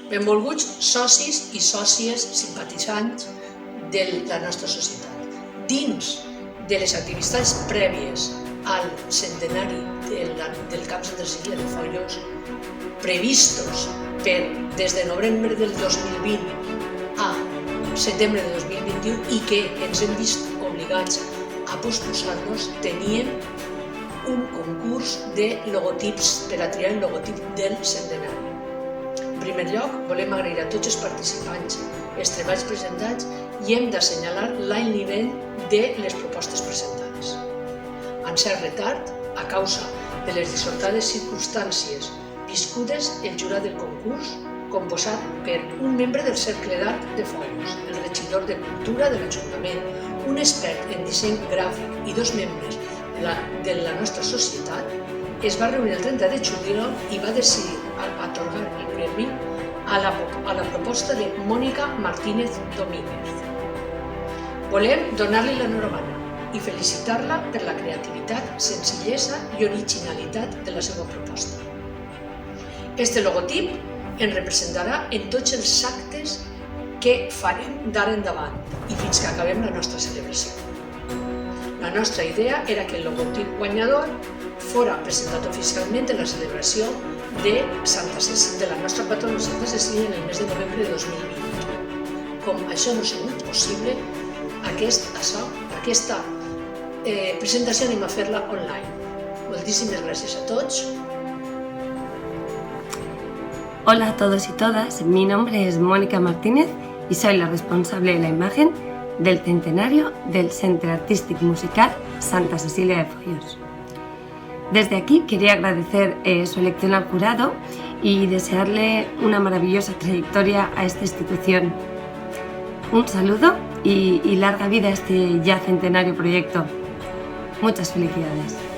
Benvolguts socis i sòcies simpatitzants de la nostra societat. Dins de les activitats prèvies al centenari del Camp Santa Cecília de Foios, previstos des de novembre del 2020 a setembre de 2021 i que ens hem vist obligats a posposar-nos, tenien un concurs de logotips per a triar el logotip del centenari. En primer lloc, volem agrair a tots els participants els treballs presentats i hem d'assenyalar l'alt nivell de les propostes presentades. En cert retard, a causa de les dissortades circumstàncies viscudes, el jurat del concurs, composat per un membre del Cercle d'Art de Foios, el regidor de Cultura de l'Ajuntament, un expert en disseny gràfic i dos membres de la nostra societat, es va reunir el 30 de juliol i va decidir atorgar el premi a la proposta de Mònica Martínez Domínguez. Volem donar-li l'enhorabona i felicitar-la per la creativitat, senzillesa i originalitat de la seva proposta. Este logotip ens representarà en tots els actes que farem d'ara endavant i fins que acabem la nostra celebració. La nostra idea era que el logotip guanyador fora presentat oficialment en la celebració de la nostra patrona Santa Cecília en el mes de novembre de 2020. Com això no ha sigut possible, aquesta presentació anem a fer-la online. Moltíssimes gràcies a tots. Hola a todos y todas, mi nombre es Mónica Martínez y soy la responsable de la imagen del centenario del Centre Artístic Musical Santa Cecília de Foios. Desde aquí quería agradecer su elección al jurado y desearle una maravillosa trayectoria a esta institución. Un saludo y larga vida a este ya centenario proyecto. Muchas felicidades.